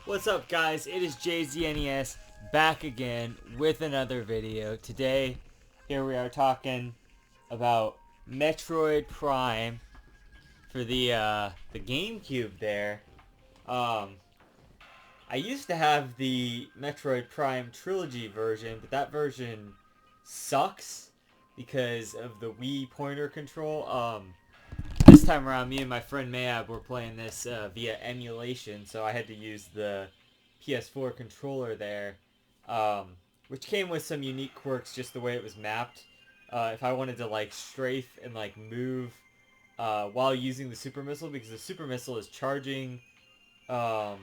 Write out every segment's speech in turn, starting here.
What's up, guys? It is JZNES back again with another video. Today, here we are talking about Metroid Prime for the GameCube there. I used to have the Metroid Prime Trilogy version, but that version sucks because of the Wii pointer control. This time around, me and my friend Mayab were playing this via emulation, so I had to use the PS4 controller there, which came with some unique quirks just the way it was mapped. If I wanted to like strafe and like move while using the super missile, because the super missile is charging your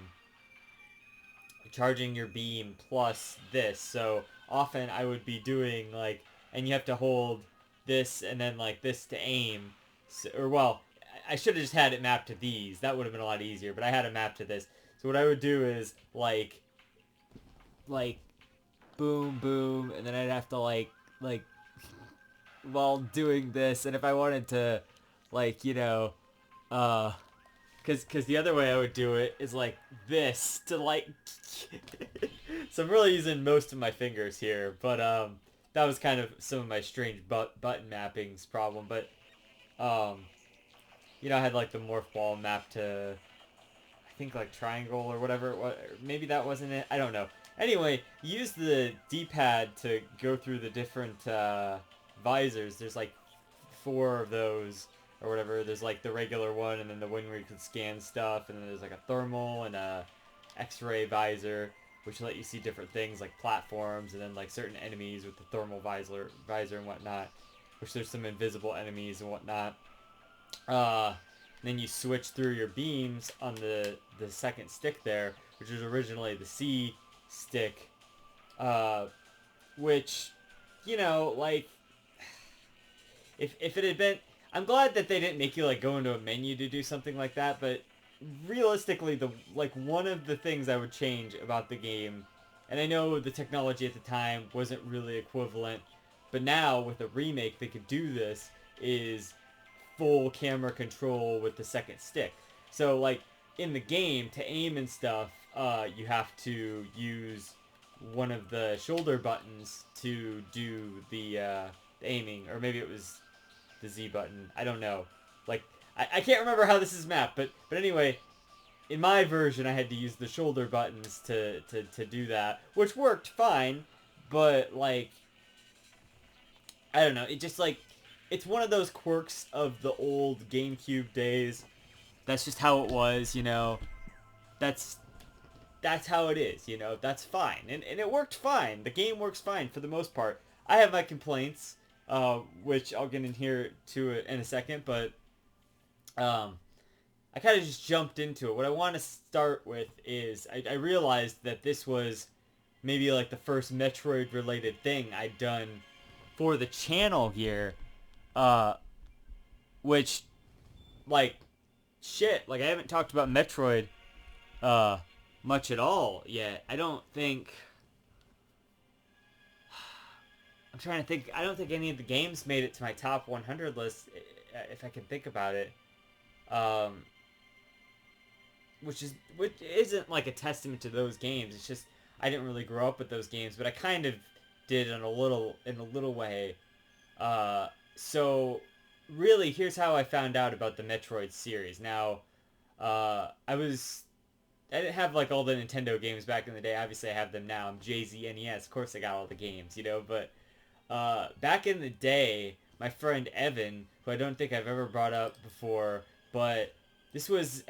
beam plus this, so often I would be doing like, and you have to hold this and then like this to aim. So, or well, I should have just had it mapped to these. That would have been a lot easier, but I had it mapped to this. So what I would do is like boom, boom, and then I'd have to like while doing this, and if I wanted to like, cause the other way I would do it is like this to like, so I'm really using most of my fingers here, but that was kind of some of my strange button mappings problem, but I had like the morph ball mapped to, I think like triangle or whatever. Maybe that wasn't it. I don't know. Anyway, use the D-pad to go through the different visors. There's like 4 of those or whatever. There's like the regular one, and then the one where you can scan stuff, and then there's like a thermal and a X-ray visor, which let you see different things like platforms, and then like certain enemies with the thermal visor and whatnot. Which there's some invisible enemies and whatnot. Then you switch through your beams on the second stick there, which was originally the C stick, which, like, if it had been, I'm glad that they didn't make you like go into a menu to do something like that, but realistically, one of the things I would change about the game, and I know the technology at the time wasn't really equivalent, but now with a remake they could do this, is full camera control with the second stick. So like in the game, to aim and stuff, you have to use one of the shoulder buttons to do the aiming, or maybe it was the Z button. I don't know. Like I can't remember how this is mapped, but anyway, in my version I had to use the shoulder buttons to do that, which worked fine, but like, I don't know, it just like, it's one of those quirks of the old GameCube days. That's just how it was, That's how it is, That's fine. And it worked fine. The game works fine for the most part. I have my complaints, which I'll get in here to it in a second, but I kind of just jumped into it. What I want to start with is I realized that this was maybe like the first Metroid related thing I'd done for the channel here, which, like, shit, like I haven't talked about Metroid much at all yet. I don't think, I'm trying to think, I don't think any of the games made it to my top 100 list, if I can think about it, which isn't like a testament to those games. It's just I didn't really grow up with those games, but I kind of did in a little way. So really, here's how I found out about the Metroid series. Now, I didn't have like all the Nintendo games back in the day. Obviously, I have them now. I'm JZNES. Of course, I got all the games, But back in the day, my friend Evan, who I don't think I've ever brought up before, but this was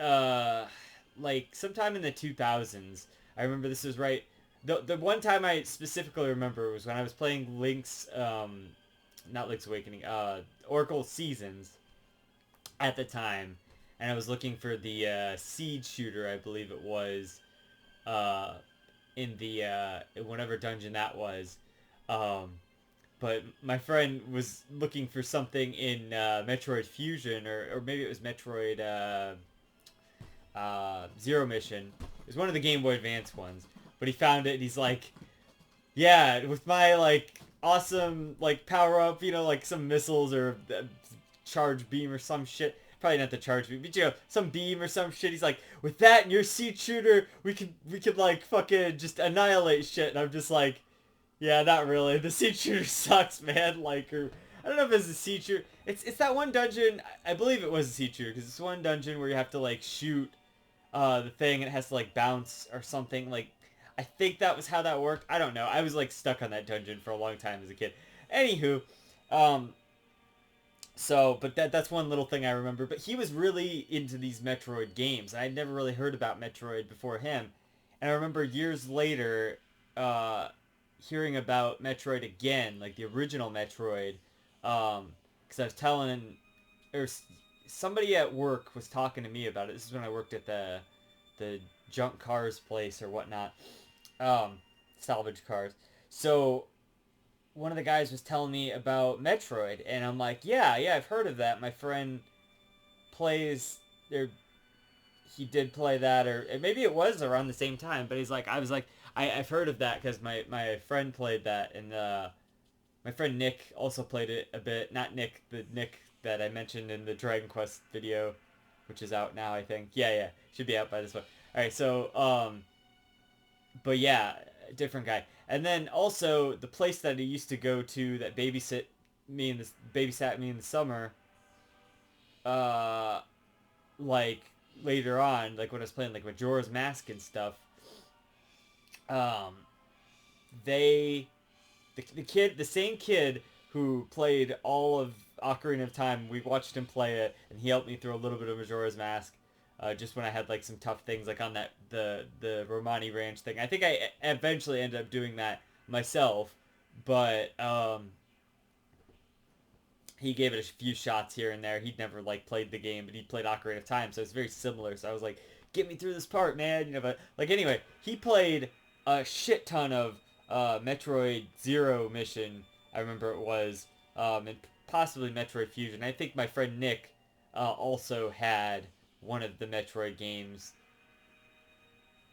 like sometime in the 2000s. I remember this was right. The one time I specifically remember was when I was playing not Link's Awakening, Oracle Seasons at the time, and I was looking for the Siege shooter, I believe it was, in the whatever dungeon that was. But my friend was looking for something in Metroid Fusion, or maybe it was Metroid Zero Mission. It was one of the Game Boy Advance ones. But he found it, and he's like, yeah, with my, like, awesome, like, power-up, like some missiles or charge beam or some shit, probably not the charge beam, but some beam or some shit. He's like, with that and your seat shooter, we could like fucking just annihilate shit. And I'm just like, yeah, not really. The seat shooter sucks, man. Like, or I don't know if it's a seat shooter. It's that one dungeon. I believe it was a seat shooter because it's one dungeon where you have to like shoot the thing and it has to like bounce or something. Like, I think that was how that worked. I don't know. I was like stuck on that dungeon for a long time as a kid. Anywho, so, but that's one little thing I remember. But he was really into these Metroid games. I had never really heard about Metroid before him. And I remember years later hearing about Metroid again, like the original Metroid. Because I was telling, or somebody at work was talking to me about it. This is when I worked at the junk cars place or whatnot. Salvage cars. So one of the guys was telling me about Metroid, and I'm like, yeah, I've heard of that. My friend plays, or he did play that, or maybe it was around the same time, but he's like, I was like, I've heard of that because my friend played that, and my friend Nick also played it a bit. Not Nick, the Nick that I mentioned in the Dragon Quest video, which is out now, I think. Yeah, should be out by this one. Alright, so, but yeah, different guy. And then also the place that he used to go to that babysat me in the summer, like later on, like when I was playing like Majora's Mask and stuff, the same kid who played all of Ocarina of Time, we watched him play it, and he helped me through a little bit of Majora's Mask. Just when I had like some tough things like on that the Romani Ranch thing. I think I eventually ended up doing that myself, but he gave it a few shots here and there. He'd never like played the game, but he played Ocarina of Time, so it's very similar. So I was like, get me through this part, man. You know, but like anyway, he played a shit ton of Metroid Zero mission. I remember it was, and possibly Metroid Fusion. I think my friend Nick also had one of the Metroid games.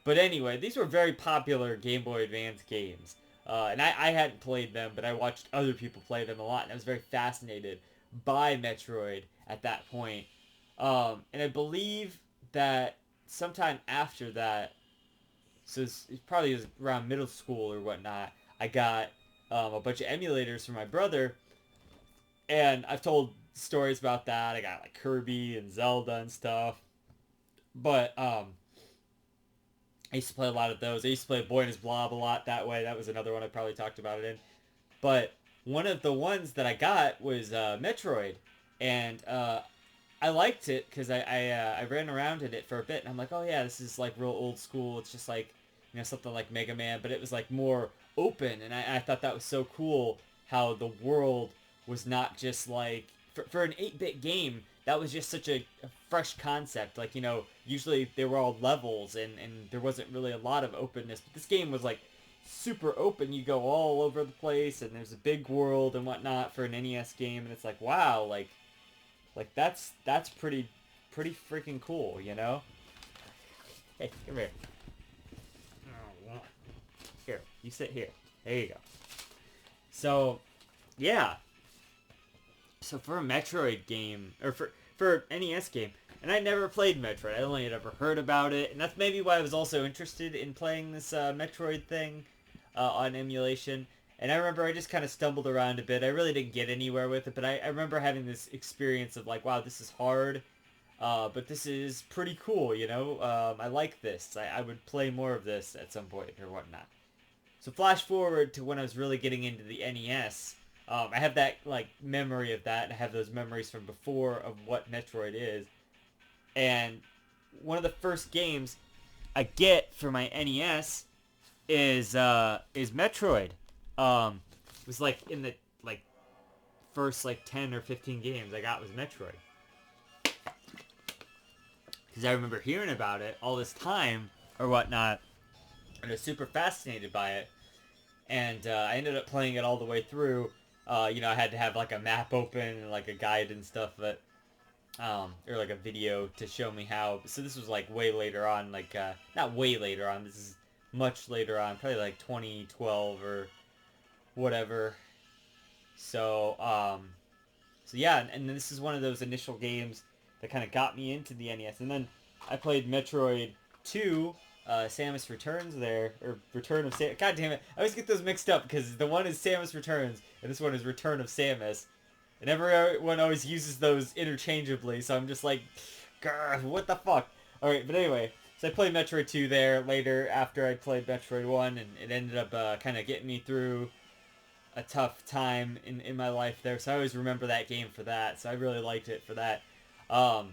But anyway, these were very popular Game Boy Advance games. And I hadn't played them, but I watched other people play them a lot, and I was very fascinated by Metroid at that point. And I believe that sometime after that, so it probably was around middle school or whatnot, I got a bunch of emulators for my brother, and I've told stories about that. I got like Kirby and Zelda and stuff. But I used to play a lot of those. I used to play Boy and His Blob a lot that way. That was another one I probably talked about it in. But one of the ones that I got was Metroid, and I liked it because I ran around in it for a bit, and I'm like, oh yeah, this is like real old school. It's just like, you know, something like Mega Man, but it was like more open, and I thought that was so cool how the world was not just like for an 8-bit game. That was just such a fresh concept. Like, you know, usually they were all levels and there wasn't really a lot of openness. But this game was like super open. You go all over the place and there's a big world and whatnot for an NES game. And it's like, wow, like that's pretty freaking cool, you know? Hey, come here. Here, you sit here. There you go. So, yeah. So for a Metroid game, or for NES game, and I never played Metroid. I only had ever heard about it, and that's maybe why I was also interested in playing this Metroid thing on emulation. And I remember I just kind of stumbled around a bit. I really didn't get anywhere with it, but I remember having this experience of like, wow, this is hard, but this is pretty cool, you know? I like this. I would play more of this at some point or whatnot. So flash forward to when I was really getting into the NES. I have that like memory of that, and I have those memories from before of what Metroid is. And one of the first games I get for my NES is Metroid. It was like in the like first like 10 or 15 games I got was Metroid. Because I remember hearing about it all this time or whatnot, and I was super fascinated by it. And I ended up playing it all the way through. You know, I had to have like a map open and like a guide and stuff, but or like a video to show me how. So this was like way later on, like not way later on. This is much later on, probably like 2012 or whatever. So so yeah, and this is one of those initial games that kind of got me into the NES. And then I played Metroid 2, Samus Returns there, or Return of Samus. God damn it, I always get those mixed up because the one is Samus Returns and this one is Return of Samus. And everyone always uses those interchangeably, so I'm just like, grr, what the fuck? Alright, but anyway, so I played Metroid 2 there later after I played Metroid 1, and it ended up kind of getting me through a tough time in my life there, so I always remember that game for that, so I really liked it for that. Um,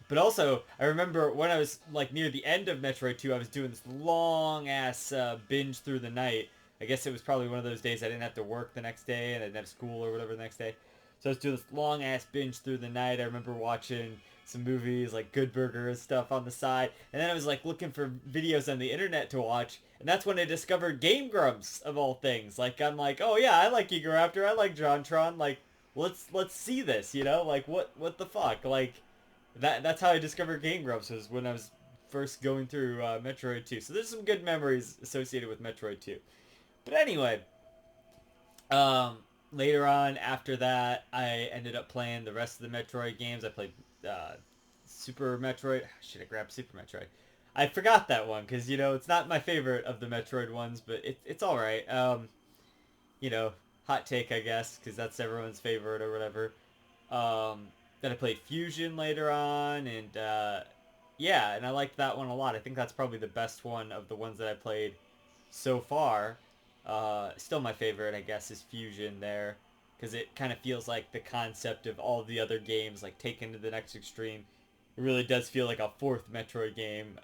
but also, I remember when I was like near the end of Metroid 2, I was doing this long-ass binge through the night. I guess it was probably one of those days I didn't have to work the next day, and I didn't have school or whatever the next day. So I was doing this long-ass binge through the night. I remember watching some movies like Good Burger and stuff on the side. And then I was like looking for videos on the internet to watch. And that's when I discovered Game Grumps of all things. Like I'm like, oh yeah, I like Eager Raptor, I like JonTron. Like let's see this, you know? Like what the fuck? Like that's how I discovered Game Grumps, was when I was first going through Metroid 2. So there's some good memories associated with Metroid 2. But anyway, um, later on after that, I ended up playing the rest of the Metroid games. I played Super Metroid. I should have grabbed Super Metroid. I forgot that one because, you know, it's not my favorite of the Metroid ones, but it's all right. You know, hot take, I guess, because that's everyone's favorite or whatever. Then I played Fusion later on, and yeah, and I liked that one a lot. I think that's probably the best one of the ones that I played so far. Still my favorite, I guess, is Fusion there, because it kind of feels like the concept of all the other games, like, taken to the next extreme. It really does feel like a fourth Metroid game,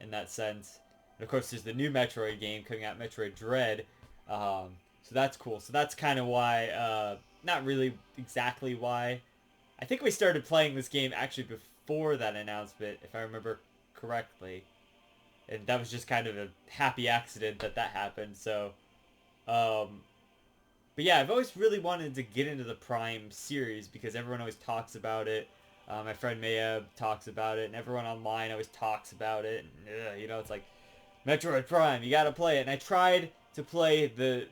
in that sense. And of course, there's the new Metroid game coming out, Metroid Dread. So that's cool. So that's kind of why, not really exactly why. I think we started playing this game actually before that announcement, if I remember correctly. And that was just kind of a happy accident that happened. So, but yeah, I've always really wanted to get into the Prime series because everyone always talks about it. My friend Maya talks about it, and everyone online always talks about it. And, you know, it's like, Metroid Prime, you gotta play it. And I tried to play the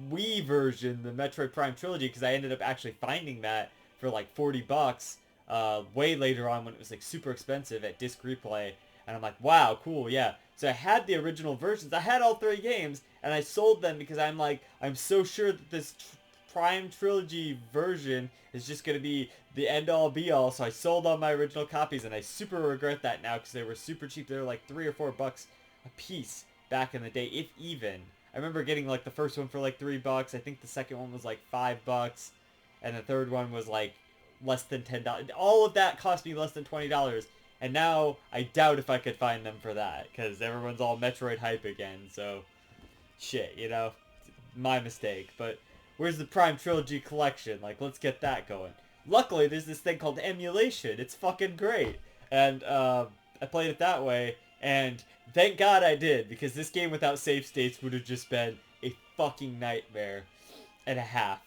Wii version, the Metroid Prime trilogy, because I ended up actually finding that for like $40 way later on when it was like super expensive at Disc Replay. And I'm like, wow, cool, yeah. So I had the original versions. I had all three games, and I sold them because I'm like, I'm so sure that this Prime Trilogy version is just going to be the end-all, be-all. So I sold all my original copies, and I super regret that now because they were super cheap. They were like $3 or $4 a piece back in the day, if even. I remember getting like the first one for like $3. I think the second one was like $5, and the third one was like less than $10. All of that cost me less than $20. And now I doubt if I could find them for that, because everyone's all Metroid hype again, so shit, you know, my mistake. But where's the Prime Trilogy collection? Like, let's get that going. Luckily, there's this thing called emulation. It's fucking great. And I played it that way, and thank God I did, because this game without save states would have just been a fucking nightmare and a half.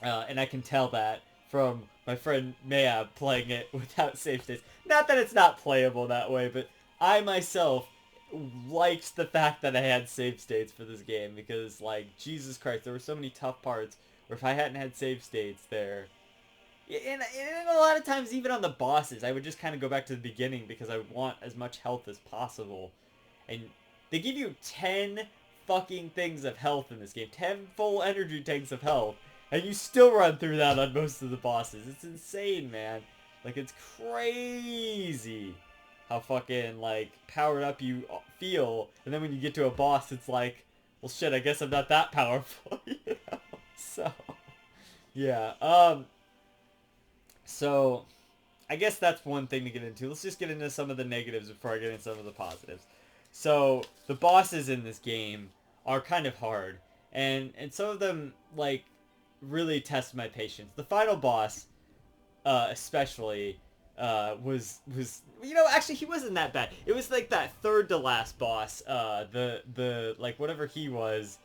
And I can tell that from my friend Maya playing it without save states. Not that it's not playable that way, but I myself liked the fact that I had save states for this game, because, like, Jesus Christ, there were so many tough parts where if I hadn't had save states there, and a lot of times even on the bosses, I would just kind of go back to the beginning because I would want as much health as possible. And they give you 10 fucking things of health in this game, 10 full energy tanks of health, and you still run through that on most of the bosses. It's insane, man. Like, it's crazy how fucking, like, powered up you feel. And then when you get to a boss, it's like, well, shit, I guess I'm not that powerful, you know? So, yeah. So, I guess that's one thing to get into. Let's just get into some of the negatives before I get into some of the positives. So, the bosses in this game are kind of hard. And some of them, like, really test my patience. The final boss, especially, was you know, actually he wasn't that bad. It was like that third to last boss, the like whatever he was,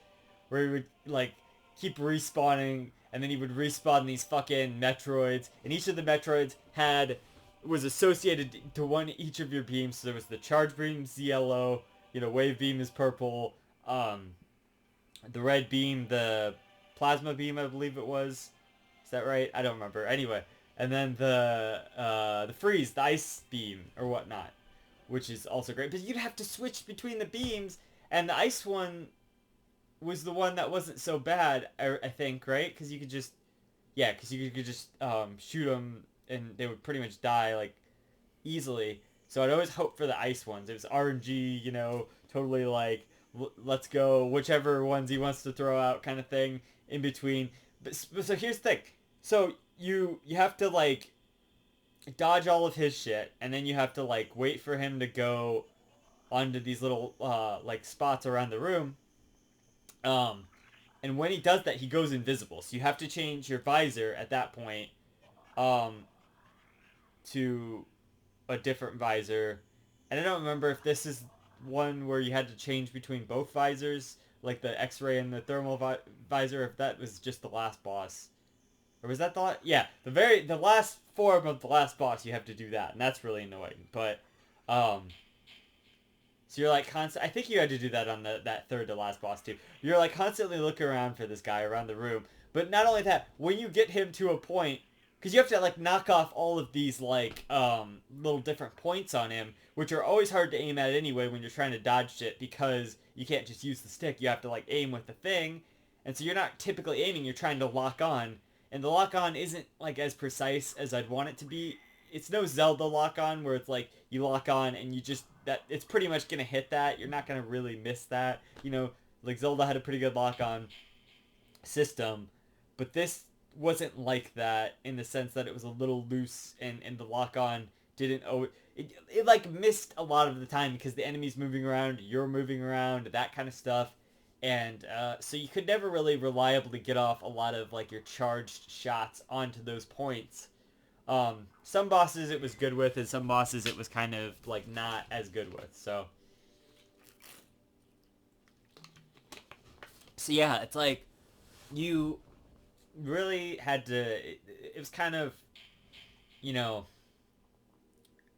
where he would like keep respawning, and then he would respawn these fucking Metroids, and each of the Metroids was associated to one each of your beams. So there was the charge beam's yellow, you know, wave beam is purple, the red beam, the plasma beam, I believe it was. Is that right? I don't remember. Anyway, and then the freeze, the ice beam or whatnot, which is also great. But you'd have to switch between the beams, and the ice one was the one that wasn't so bad, I think, right? Because you could just, yeah, because you could just shoot them and they would pretty much die like easily. So I'd always hope for the ice ones. It was RNG, you know, totally like let's go whichever ones he wants to throw out kind of thing in between. But so here's the thing. So you have to like dodge all of his shit, and then you have to like wait for him to go onto these little like spots around the room. Um, and when he does that, he goes invisible. So you have to change your visor at that point um, to a different visor. And I don't remember if this is one where you had to change between both visors, like the X-ray and the thermal visor. If that was just the last boss, or was that the yeah the last form of the last boss, you have to do that, and that's really annoying. But so you're like constant. I think you had to do that on that third to last boss too. You're like constantly looking around for this guy around the room. But not only that, when you get him to a point, because you have to like knock off all of these like little different points on him, which are always hard to aim at anyway when you're trying to dodge shit, because you can't just use the stick. You have to like aim with the thing, and so you're not typically aiming. You're trying to lock on, and the lock on isn't like as precise as I'd want it to be. It's no Zelda lock on where it's like you lock on and you just that it's pretty much gonna hit that. You're not gonna really miss that. You know, like Zelda had a pretty good lock on system, but this wasn't like that in the sense that it was a little loose, and the lock on didn't it like missed a lot of the time because the enemy's moving around, you're moving around, that kind of stuff. And so you could never really reliably get off a lot of like your charged shots onto those points. Some bosses it was good with, and some bosses it was kind of like not as good with. So yeah, it's like you really had to. It was kind of, you know,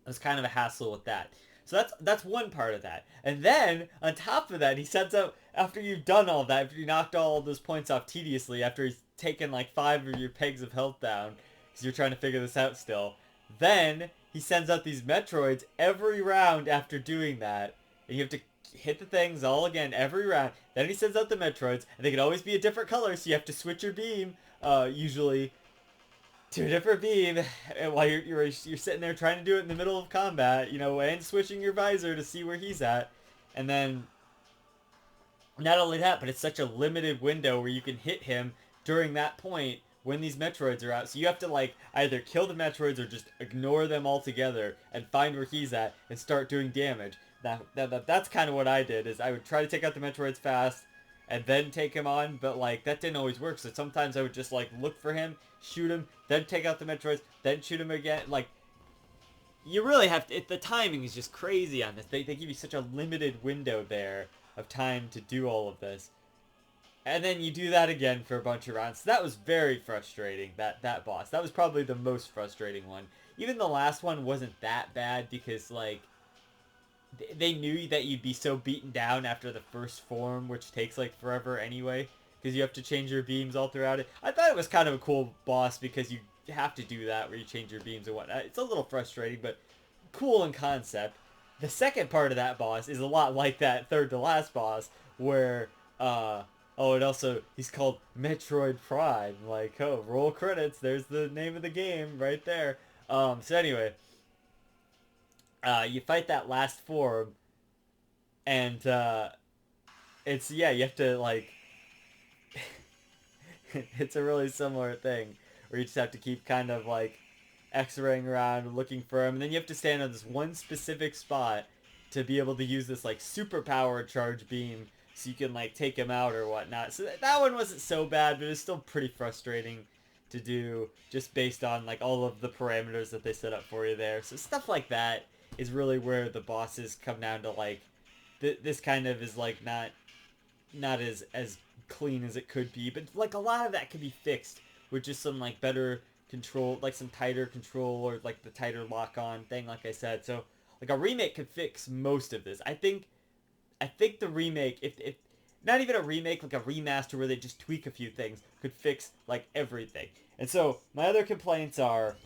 it was kind of a hassle with that. So that's one part of that. And then on top of that, he sets up after you've done all that, after you knocked all those points off tediously, after he's taken like 5 of your pegs of health down, because you're trying to figure this out still. Then he sends out these Metroids every round after doing that, and you have to hit the things all again every round. Then he sends out the Metroids, and they can always be a different color, so you have to switch your beam, usually, to a different beam, and while you're sitting there trying to do it in the middle of combat, you know, and switching your visor to see where he's at. And then not only that, but it's such a limited window where you can hit him during that point when these Metroids are out. So you have to like either kill the Metroids or just ignore them altogether and find where he's at and start doing damage. That's kind of what I did, is I would try to take out the Metroids fast and then take him on, but like that didn't always work. So sometimes I would just like look for him, shoot him, then take out the Metroids, then shoot him again. Like, you really have to, the timing is just crazy on this. They give you such a limited window there of time to do all of this. And then you do that again for a bunch of rounds. So that was very frustrating, that boss. That was probably the most frustrating one. Even the last one wasn't that bad because, like, they knew that you'd be so beaten down after the first form, which takes, like, forever anyway, because you have to change your beams all throughout it. I thought it was kind of a cool boss because you have to do that where you change your beams and whatnot. It's a little frustrating, but cool in concept. The second part of that boss is a lot like that third to last boss, where, and also, he's called Metroid Prime. Like, oh, roll credits, there's the name of the game right there. So anyway, you fight that last form, and, it's, yeah, you have to, like, it's a really similar thing, where you just have to keep kind of, like, X-raying around, looking for him, and then you have to stand on this one specific spot to be able to use this, like, superpower charge beam, so you can, like, take him out or whatnot. So that one wasn't so bad, but it was still pretty frustrating to do, just based on, like, all of the parameters that they set up for you there. So stuff like that is really where the bosses come down to, like, this kind of is, like, not as clean as it could be, but, like, a lot of that could be fixed with just some, like, better control, like, some tighter control, or, like, the tighter lock-on thing, like I said. So, like, a remake could fix most of this. I think the remake, if not even a remake, like a remaster where they just tweak a few things, could fix, like, everything. And so, my other complaints are,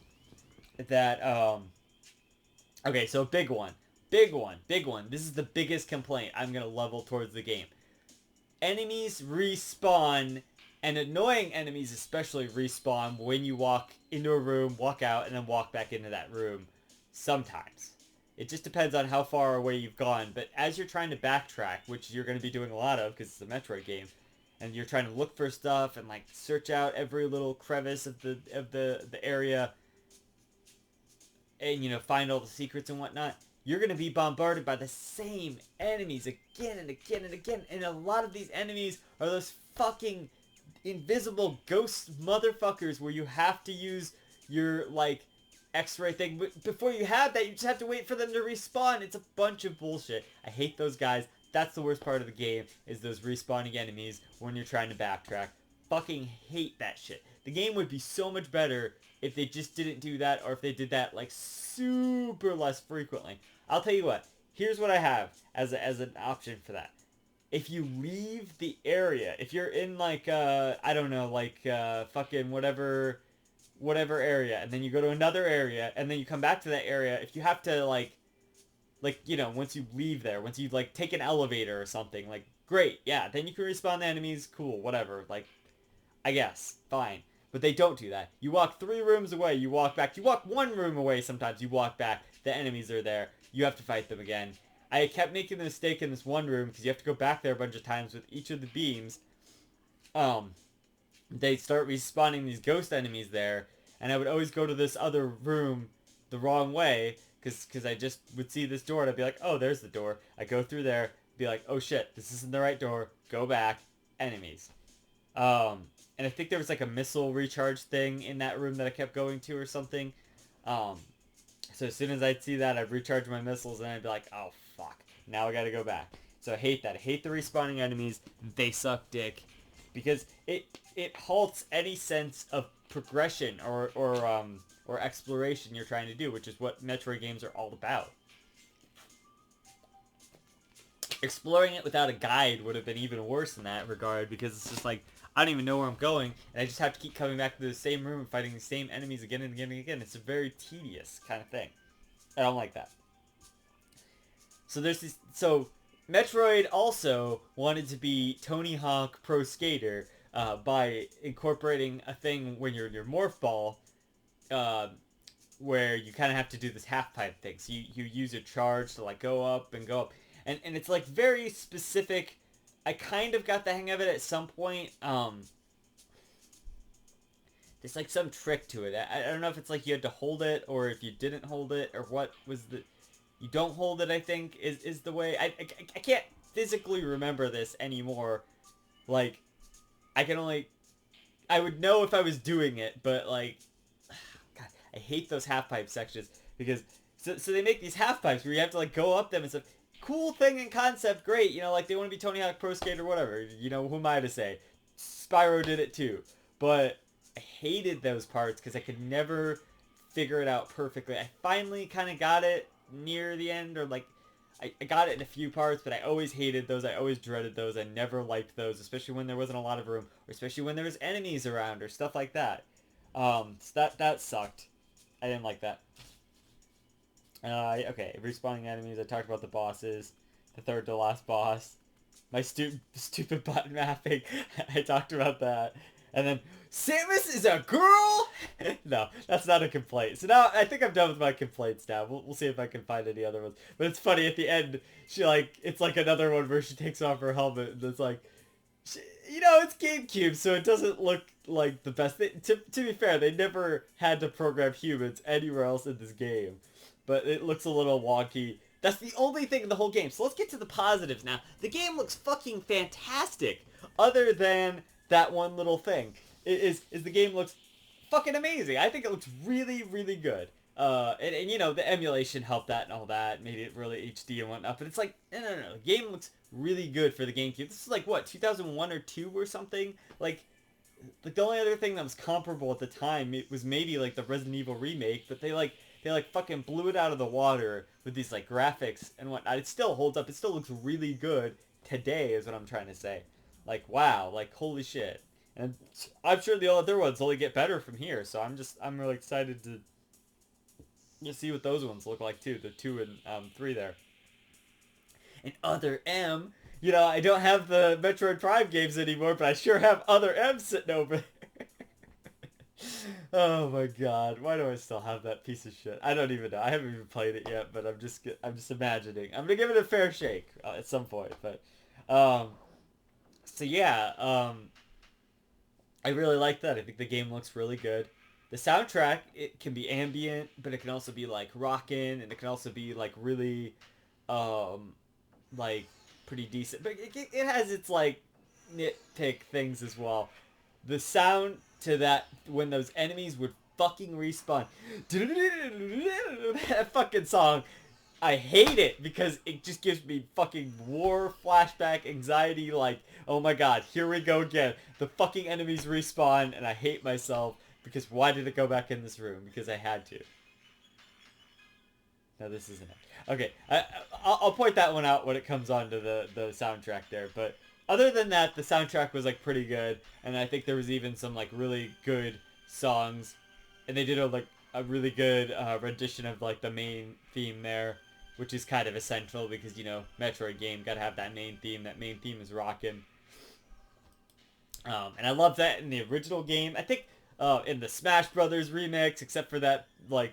that okay, so big one. This is the biggest complaint I'm gonna level towards the game. Enemies respawn, and annoying enemies especially respawn when you walk into a room, walk out, and then walk back into that room. Sometimes. It just depends on how far away you've gone, but as you're trying to backtrack, which you're going to be doing a lot of because it's a Metroid game, and you're trying to look for stuff and like search out every little crevice of the area, and find all the secrets and whatnot, you're going to be bombarded by the same enemies again and again and again. And a lot of these enemies are those fucking invisible ghost motherfuckers where you have to use your like X-ray thing. But before you have that, you just have to wait for them to respawn. It's a bunch of bullshit. I hate those guys. That's the worst part of the game, is those respawning enemies when you're trying to backtrack. Fucking hate that shit. The game would be so much better if they just didn't do that, or if they did that like super less frequently. I'll tell you what. Here's what I have as an option for that. If you leave the area, if you're in like I don't know, like fucking whatever area, and then you go to another area, and then you come back to that area, if you have to like once you leave there, once you like take an elevator or something, like great, yeah, then you can respawn the enemies, cool, whatever, like I guess, fine. But they don't do that. You walk 3 rooms away, you walk back, you walk 1 room away sometimes, you walk back, the enemies are there, you have to fight them again. I kept making the mistake in this one room, because you have to go back there a bunch of times with each of the beams. They start respawning these ghost enemies there, and I would always go to this other room the wrong way, because I just would see this door, and I'd be like, oh, there's the door. I go through there, be like, oh shit, this isn't the right door, go back, enemies. And I think there was like a missile recharge thing in that room that I kept going to or something. So as soon as I'd see that, I'd recharge my missiles, and I'd be like, oh fuck, now I gotta go back. So I hate that. I hate the respawning enemies. They suck dick. Because it halts any sense of progression or exploration you're trying to do, which is what Metroid games are all about. Exploring it without a guide would have been even worse in that regard, because it's just like, I don't even know where I'm going, and I just have to keep coming back to the same room and fighting the same enemies again and again and again. It's a very tedious kind of thing. I don't like that. So there's this. So Metroid also wanted to be Tony Hawk Pro Skater by incorporating a thing when you're in your morph ball, where you kind of have to do this half pipe thing. So you use your charge to like go up and go up, and it's like very specific. I kind of got the hang of it at some point. There's like some trick to it. I don't know if it's like you had to hold it, or if you didn't hold it, or what was the... You don't hold it, I think, is the way... I can't physically remember this anymore. Like, I can only... I would know if I was doing it, but like... God, I hate those half-pipe sections, because... So they make these half-pipes where you have to like go up them and stuff. Cool thing in concept, great, like they want to be Tony Hawk Pro Skater or whatever, who am I to say? Spyro did it too, but I hated those parts because I could never figure it out perfectly. I finally kind of got it near the end, or like, I got it in a few parts, but I always hated those, I always dreaded those, I never liked those, especially when there wasn't a lot of room, or especially when there was enemies around, or stuff like that. So that sucked. I didn't like that. Okay, respawning enemies, I talked about the bosses, the third to last boss, my stupid button mapping, I talked about that, and then, Samus is a girl? No, that's not a complaint. So now, I think I'm done with my complaints now. We'll see if I can find any other ones. But it's funny, at the end, it's like another one where she takes off her helmet, and it's like, it's Gamecube, so it doesn't look like the best. To be fair, they never had to program humans anywhere else in this game. But it looks a little wonky. That's the only thing in the whole game. So let's get to the positives now. The game looks fucking fantastic. Other than that one little thing. The game looks fucking amazing. I think it looks really, really good. And the emulation helped that and all that. Made it really HD and whatnot. But it's like, no. The game looks really good for the GameCube. This is like, what, 2001 or 2 or something? Like the only other thing that was comparable at the time, it was maybe like the Resident Evil remake. But they fucking blew it out of the water with these like graphics and whatnot. It still holds up. It still looks really good today, is what I'm trying to say. Like, wow, like holy shit. And I'm sure the other ones only get better from here. So I'm really excited to You'll see what those ones look like too. The 2 and 3 there. And Other M. You know, I don't have the Metroid Prime games anymore, but I sure have Other M sitting over there. Oh my god, why do I still have that piece of shit? I don't even know. I haven't even played it yet, but I'm just imagining. I'm gonna give it a fair shake at some point, but um, so yeah, I really like that. I think the game looks really good. The soundtrack, it can be ambient, but it can also be like rockin', and it can also be like really, um, like pretty decent. But it has its like nitpick things as well. The sound to that when those enemies would fucking respawn, that fucking song, I hate it because it just gives me fucking war flashback anxiety. Like, oh my god, here we go again. The fucking enemies respawn, and I hate myself because why did it go back in this room? Because I had to. No, this isn't it. Okay, I'll point that one out when it comes on to the soundtrack there. But other than that, the soundtrack was like pretty good, and I think there was even some like really good songs, and they did a really good rendition of like the main theme there, which is kind of essential because you know Metroid game gotta have that main theme. That main theme is rocking. And I love that in the original game. I think in the Smash Brothers remix, except for that like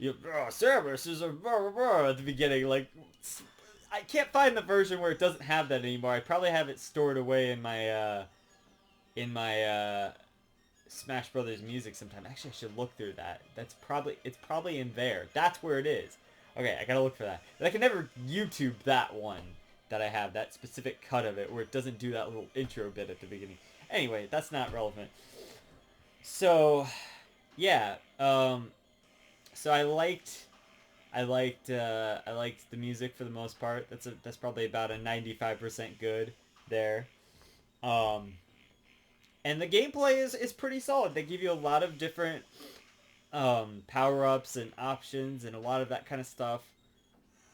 Samus is a at the beginning. Like, I can't find the version where it doesn't have that anymore. I probably have it stored away in my Smash Brothers music sometime. Actually, I should look through that. It's probably in there. That's where it is. Okay, I gotta look for that. But I can never YouTube that one that I have, that specific cut of it where it doesn't do that little intro bit at the beginning. Anyway, that's not relevant. So, yeah. So I liked the music for the most part. That's probably about a 95% good there. Um, and the gameplay is pretty solid. They give you a lot of different power ups and options and a lot of that kind of stuff.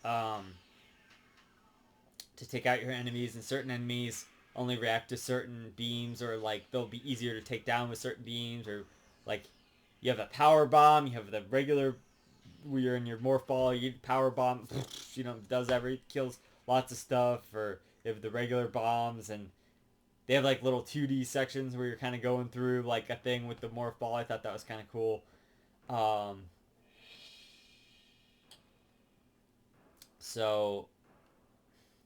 Um, to take out your enemies, and certain enemies only react to certain beams, or like they'll be easier to take down with certain beams, or like you have a power bomb, you have the regular where you're in your morph ball, you power bomb, you know, kills lots of stuff, or you have the regular bombs, and they have like little 2D sections where you're kind of going through like a thing with the morph ball. I thought that was kind of cool. Um, so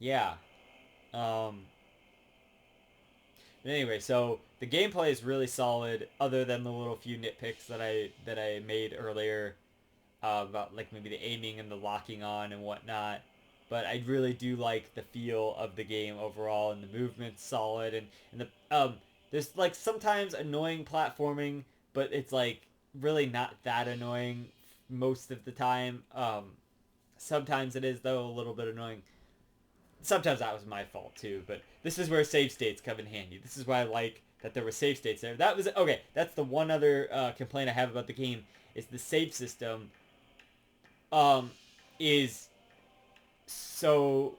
yeah. Um, but anyway, so the gameplay is really solid, other than the little few nitpicks that I made earlier about like maybe the aiming and the locking on and whatnot. But I really do like the feel of the game overall, and the movement's solid, and the there's like sometimes annoying platforming, but it's like really not that annoying most of the time. Sometimes it is though a little bit annoying. Sometimes that was my fault too, but this is where save states come in handy. This is why I like that there were save states there. That was okay. That's the one other complaint I have about the game is the save system is so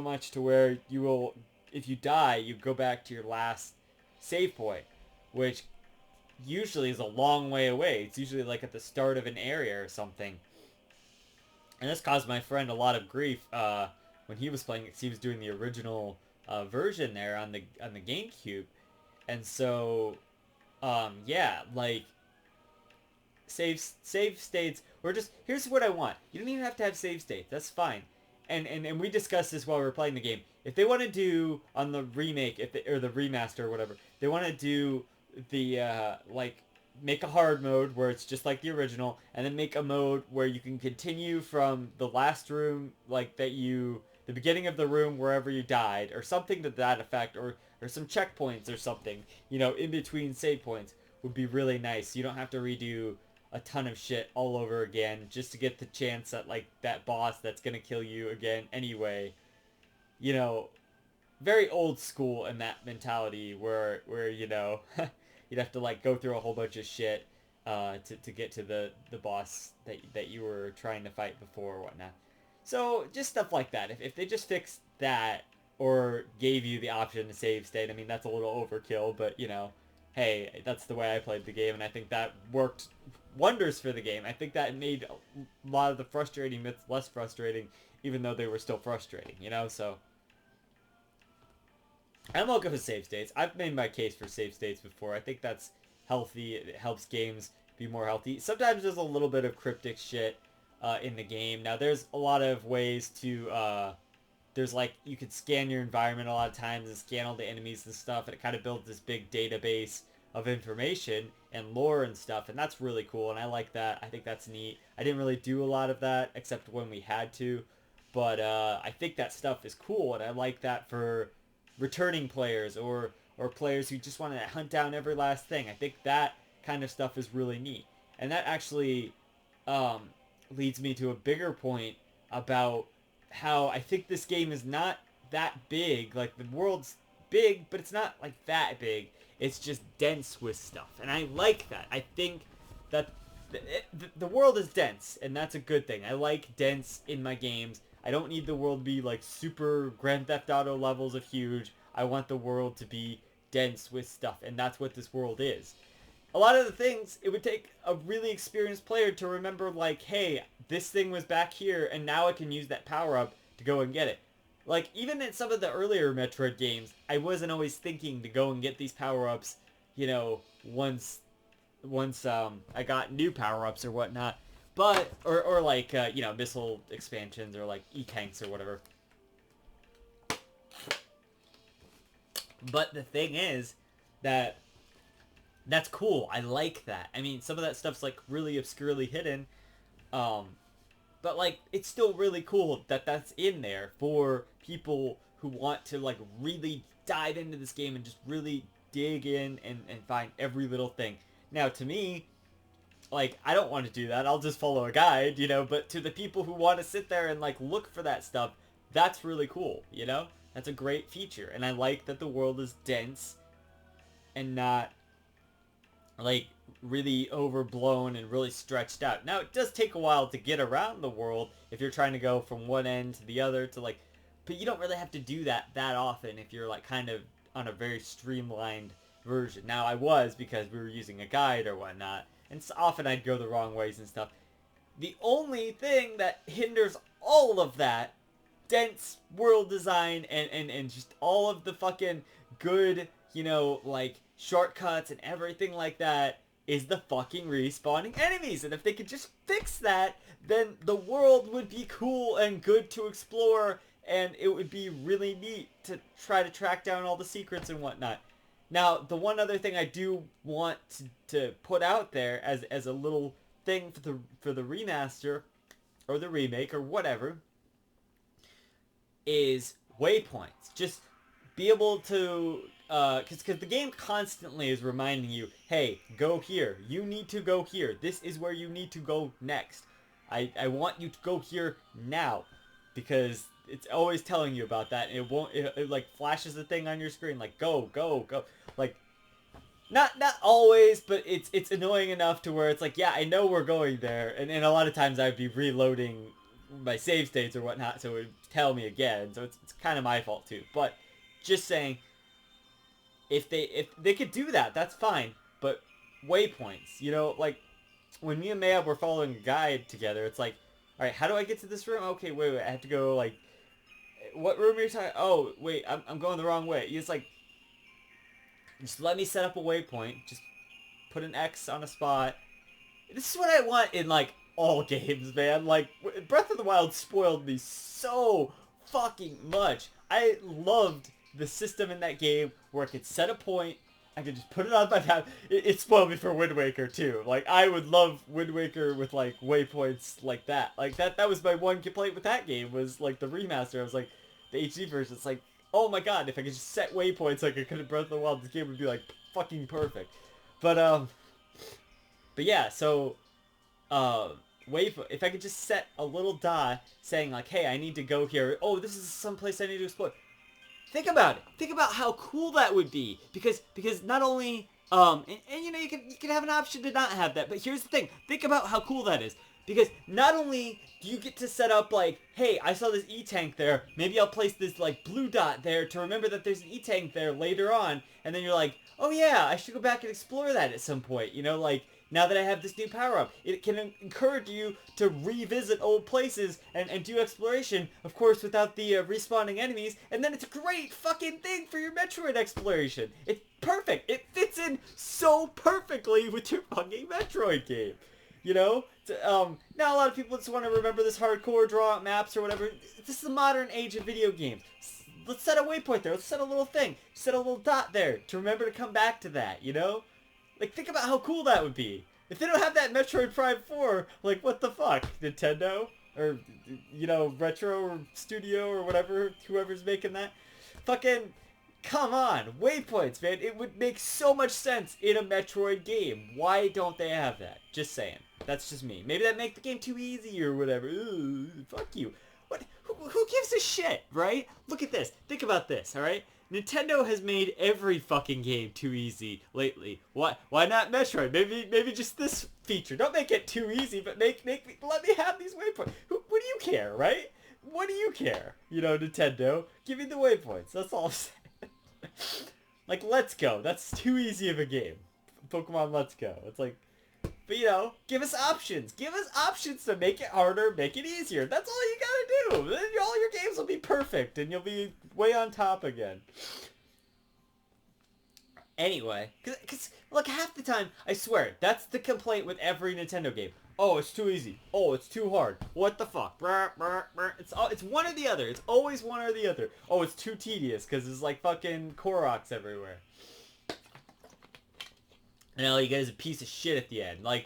much to where you will, if you die, you go back to your last save point, which usually is a long way away. It's usually like at the start of an area or something. And this caused my friend a lot of grief when he was playing it, 'cause he was doing the original version there on the Gamecube. And so yeah, like save states, or just here's what I want. You don't even have to have save states. That's fine. And we discussed this while we were playing the game. If they want to do on the remake, or the remaster or whatever, they want to do the like make a hard mode where it's just like the original, and then make a mode where you can continue from the last room, like the beginning of the room wherever you died, or something to that effect, or some checkpoints or something, you know, in between save points would be really nice. You don't have to redo a ton of shit all over again just to get the chance at like that boss that's gonna kill you again anyway. You know, very old school in that mentality where you know you'd have to like go through a whole bunch of shit to get to the boss that you were trying to fight before or whatnot. So just stuff like that. If they just fixed that, or gave you the option to save state, I mean that's a little overkill, but you know, hey, that's the way I played the game, and I think that worked wonders for the game. I think that made a lot of the frustrating bits less frustrating, even though they were still frustrating, you know? So, I'm okay with save states. I've made my case for save states before. I think that's healthy. It helps games be more healthy. Sometimes there's a little bit of cryptic shit in the game. Now, there's a lot of ways to... there's like, you could scan your environment a lot of times and scan all the enemies and stuff, and it kind of builds this big database of information and lore and stuff, and that's really cool, and I like that. I think that's neat. I didn't really do a lot of that, except when we had to, but I think that stuff is cool, and I like that for returning players or players who just want to hunt down every last thing. I think that kind of stuff is really neat. And that actually leads me to a bigger point about how I think this game is not that big. Like, the world's big, but it's not like that big. It's just dense with stuff. And I like that. I think that the world is dense, and that's a good thing. I like dense in my games. I don't need the world to be like super Grand Theft Auto levels of huge. I want the world to be dense with stuff, and that's what this world is. A lot of the things, it would take a really experienced player to remember, like, hey, this thing was back here, and now I can use that power-up to go and get it. Like, even in some of the earlier Metroid games, I wasn't always thinking to go and get these power-ups, you know, once I got new power-ups or whatnot. But, or like, you know, missile expansions or like E-tanks or whatever. But the thing is that that's cool. I like that. I mean, some of that stuff's like really obscurely hidden. But like, it's still really cool that that's in there for people who want to like really dive into this game and just really dig in and find every little thing. Now, to me, like, I don't want to do that. I'll just follow a guide, you know, but to the people who want to sit there and like look for that stuff, that's really cool, you know? That's a great feature. And I like that the world is dense and not like really overblown and really stretched out. Now, it does take a while to get around the world if you're trying to go from one end to the other to like, but you don't really have to do that often if you're like kind of on a very streamlined version. Now, I was because we were using a guide or whatnot, and so often I'd go the wrong ways and stuff. The only thing that hinders all of that dense world design and just all of the fucking good, you know, like shortcuts and everything like that is the fucking respawning enemies. And if they could just fix that, then the world would be cool and good to explore, and it would be really neat to try to track down all the secrets and whatnot. Now, the one other thing I do want to put out there as a little thing for the remaster or the remake or whatever is waypoints. Just be able to, because the game constantly is reminding you, hey, go here. You need to go here. This is where you need to go next. I want you to go here now, because it's always telling you about that. And it like flashes the thing on your screen like go. Like, not always, but it's annoying enough to where it's like, yeah, I know we're going there, and a lot of times I'd be reloading my save states or whatnot, so it would tell me again. So it's kind of my fault too. But just saying, if they could do that, that's fine. But waypoints, you know, like when me and Mayab were following a guide together, it's like, all right, how do I get to this room? Okay, wait, I have to go like, what room are you talking? Oh, wait, I'm going the wrong way. It's like, just let me set up a waypoint. Just put an X on a spot. This is what I want in, like, all games, man. Like, Breath of the Wild spoiled me so fucking much. I loved the system in that game where I could set a point, I could just put it on my map. It spoiled me for Wind Waker, too. Like, I would love Wind Waker with, like, waypoints like that. Like, that was my one complaint with that game, was, like, the remaster. I was like, the HD version, it's like, oh my god, if I could just set waypoints like I could in Breath of the Wild, this game would be, like, fucking perfect. But yeah, so, if I could just set a little dot saying, like, hey, I need to go here. Oh, this is someplace I need to explore. Think about it. Think about how cool that would be. Because not only, and you know, you can have an option to not have that, but here's the thing. Think about how cool that is. Because not only do you get to set up like, hey, I saw this E-Tank there, maybe I'll place this like blue dot there to remember that there's an E-Tank there later on, and then you're like, oh yeah, I should go back and explore that at some point, you know, like, now that I have this new power-up. It can encourage you to revisit old places and do exploration, of course without the respawning enemies, and then it's a great fucking thing for your Metroid exploration. It's perfect. It fits in so perfectly with your fucking Metroid game. You know? Now a lot of people just want to remember this hardcore, draw out maps or whatever. This is the modern age of video games. Let's set a waypoint there. Let's set a little thing. Set a little dot there to remember to come back to that, you know? Like, think about how cool that would be. If they don't have that Metroid Prime 4, like, what the fuck? Nintendo? Or, you know, Retro or Studio or whatever, whoever's making that? Fucking, come on. Waypoints, man. It would make so much sense in a Metroid game. Why don't they have that? Just saying. That's just me. Maybe that make the game too easy or whatever. Ooh, fuck you. What? Who gives a shit, right? Look at this. Think about this, alright? Nintendo has made every fucking game too easy lately. Why not Metroid? Maybe just this feature. Don't make it too easy, but let me have these waypoints. What do you care, right? What do you care? You know, Nintendo, give me the waypoints. That's all I'm saying. Like, Let's Go. That's too easy of a game. Pokemon Let's Go. It's like, but you know, give us options. Give us options to make it harder, make it easier. That's all you gotta do. Then all your games will be perfect and you'll be way on top again. Anyway, cause look, half the time, I swear, that's the complaint with every Nintendo game. Oh, it's too easy. Oh, it's too hard. What the fuck? It's one or the other. It's always one or the other. Oh, it's too tedious because there's like fucking Koroks everywhere. And all you get is a piece of shit at the end. Like,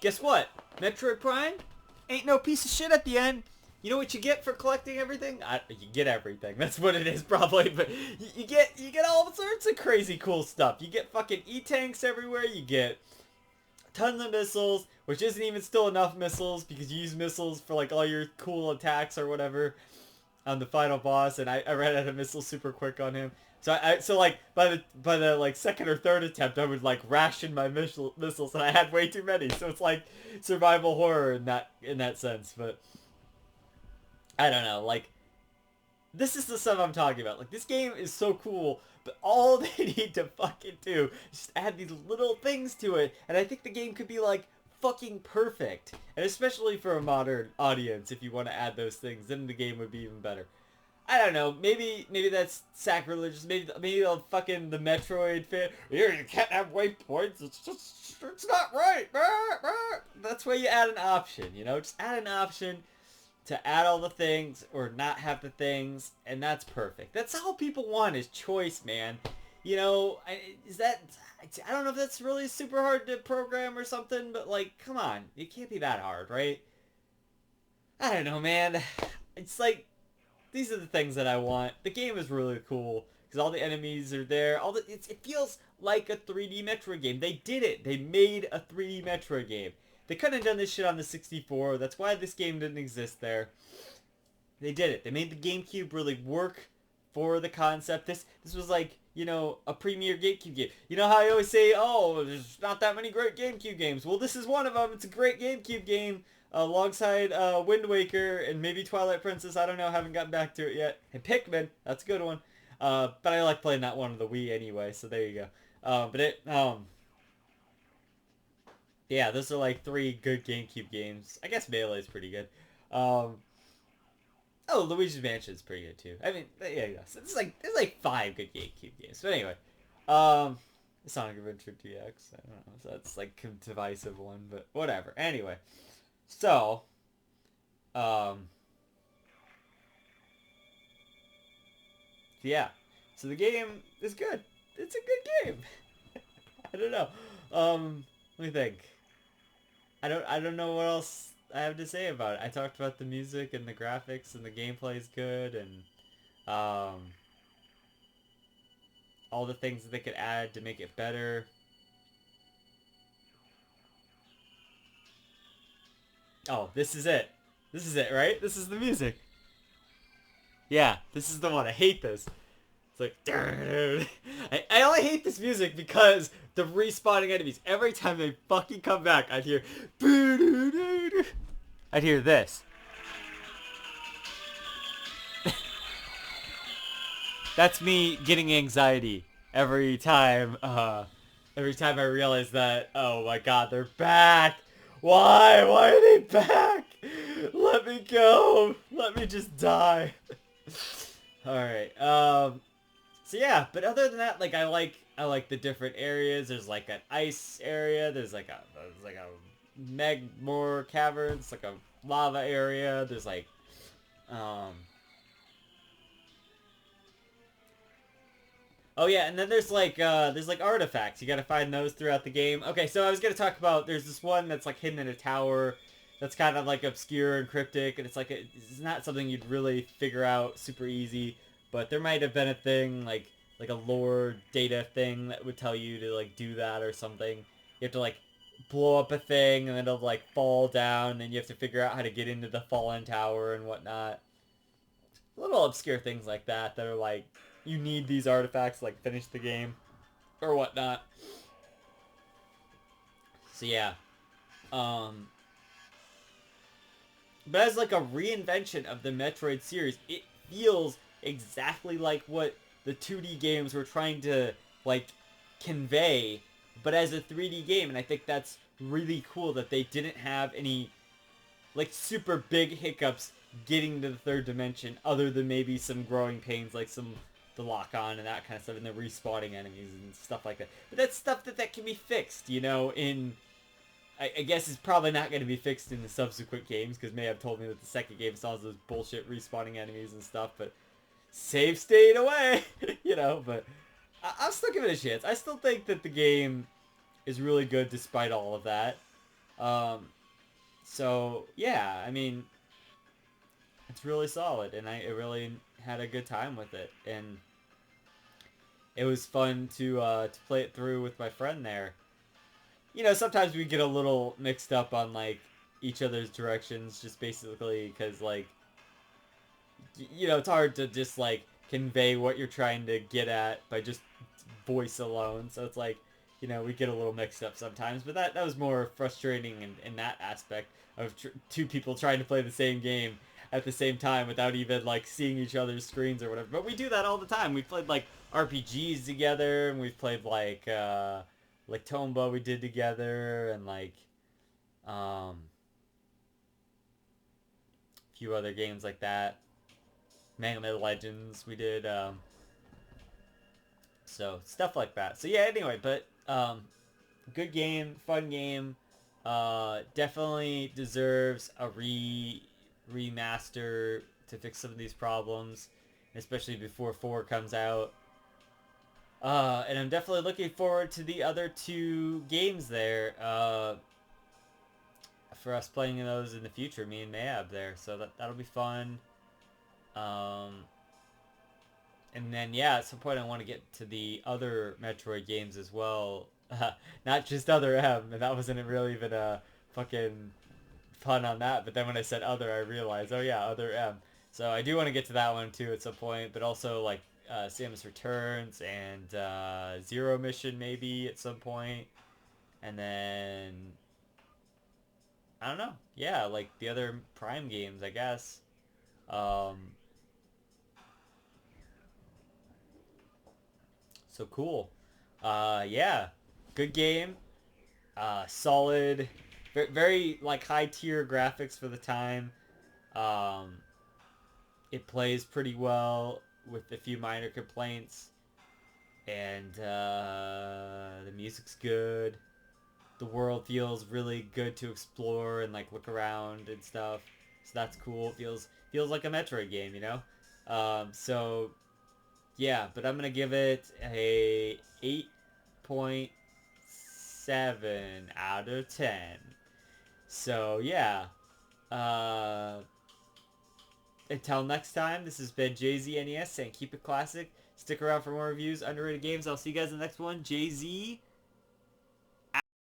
guess what? Metroid Prime ain't no piece of shit at the end. You know what you get for collecting everything? You get everything. That's what it is, probably. But you get all sorts of crazy cool stuff. You get fucking E-Tanks everywhere. You get tons of missiles, which isn't even still enough missiles because you use missiles for like all your cool attacks or whatever on the final boss. And I ran out of missiles super quick on him. So like by the like second or third attempt, I would like ration my missiles, and I had way too many. So it's like survival horror in that sense. But I don't know. Like, this is the stuff I'm talking about. Like, this game is so cool, but all they need to fucking do is just add these little things to it, and I think the game could be like fucking perfect. And especially for a modern audience, if you want to add those things, then the game would be even better. I don't know. Maybe that's sacrilegious. Maybe they'll fucking the Metroid fan. Here, you can't have waypoints. It's not right. That's where you add an option. You know, just add an option to add all the things or not have the things, and that's perfect. That's all people want is choice, man. You know, I don't know if that's really super hard to program or something, but like, come on, it can't be that hard, right? I don't know, man. It's like, these are the things that I want. The game is really cool because all the enemies are there. It feels like a 3D Metroid game. They did it. They made a 3D Metroid game. They couldn't have done this shit on the 64. That's why this game didn't exist there. They did it. They made the GameCube really work for the concept. This was like, you know, a premier GameCube game. You know how I always say, oh, there's not that many great GameCube games. Well, this is one of them. It's a great GameCube game alongside Wind Waker and maybe Twilight Princess. I don't know. Haven't gotten back to it yet. And Pikmin. That's a good one. But I like playing that one on the Wii anyway, so there you go. Yeah, those are like 3 good GameCube games. I guess Melee is pretty good. Oh, Luigi's Mansion is pretty good too. I mean, yeah, there's like 5 good GameCube games. But anyway, Sonic Adventure DX. I don't know. So that's like a divisive one, but whatever. Anyway, so, yeah. So the game is good. It's a good game. I don't know. Let me think. I don't know what else I have to say about it. I talked about the music and the graphics and the gameplay is good and all the things that they could add to make it better. Oh, this is it. This is it, right? This is the music. Yeah, this is the one. I hate this. It's like, I only hate this music because the respawning enemies, every time they fucking come back, I hear, I'd hear this. That's me getting anxiety every time I realize that, oh my god, they're back. Why are they back? Let me go. Let me just die. All right. So yeah, but other than that, like I like the different areas. There's like an ice area. There's like a magmore caverns, like a lava area. There's like um oh yeah, and then there's like artifacts. You gotta find those throughout the game. Okay, so I was gonna talk about there's this one that's like hidden in a tower that's kind of like obscure and cryptic, and it's not something you'd really figure out super easy, but there might have been a thing like a lore data thing that would tell you to like do that or something. You have to like blow up a thing and then it'll like fall down, and then you have to figure out how to get into the fallen tower and whatnot. Little obscure things like that are like you need these artifacts to like finish the game or whatnot. So yeah, um, but as like a reinvention of the Metroid series, it feels exactly like what the 2D games were trying to like convey, but as a 3D game, and I think that's really cool that they didn't have any like super big hiccups getting to the third dimension, other than maybe some growing pains like some the lock on and that kind of stuff, and the respawning enemies and stuff like that. But that's stuff that can be fixed, you know. I guess it's probably not going to be fixed in the subsequent games, because Mayab told me that the second game saw those bullshit respawning enemies and stuff. But save state away, you know. But I'll still give it a chance. I still think that the game is really good despite all of that. Um, so yeah, I mean, it's really solid, and I really had a good time with it, and it was fun to play it through with my friend there. You know, sometimes we get a little mixed up on like each other's directions, just basically because like you know it's hard to just like convey what you're trying to get at by just voice alone. So it's like you know we get a little mixed up sometimes, but that was more frustrating in that aspect of two people trying to play the same game at the same time without even like seeing each other's screens or whatever. But we do that all the time. We've played like RPGs together, and we've played like Tomba we did together, and like um a few other games like that. Mega Man Legends we did, so stuff like that. So yeah, anyway, but good game, fun game. Definitely deserves a remaster to fix some of these problems, especially before 4 comes out. And I'm definitely looking forward to the other two games there. For us playing those in the future, me and Mayab there. So that'll be fun. Um, and then yeah, at some point I want to get to the other Metroid games as well. Not just Other M, and that wasn't really even a fucking pun on that. But then when I said Other, I realized, oh yeah, Other M. So I do want to get to that one too at some point, but also like Samus Returns and Zero Mission maybe at some point, and then I don't know. Yeah, like the other Prime games, I guess. Um, so cool. Yeah, good game. Solid, very like high tier graphics for the time. Um, it plays pretty well with a few minor complaints, and the music's good. The world feels really good to explore and like look around and stuff. So that's cool. Feels like a Metroid game, you know. So yeah, but I'm gonna give it a 8.7 out of 10. So yeah. Uh, until next time, this has been JZNES saying keep it classic. Stick around for more reviews, underrated games. I'll see you guys in the next one. JZ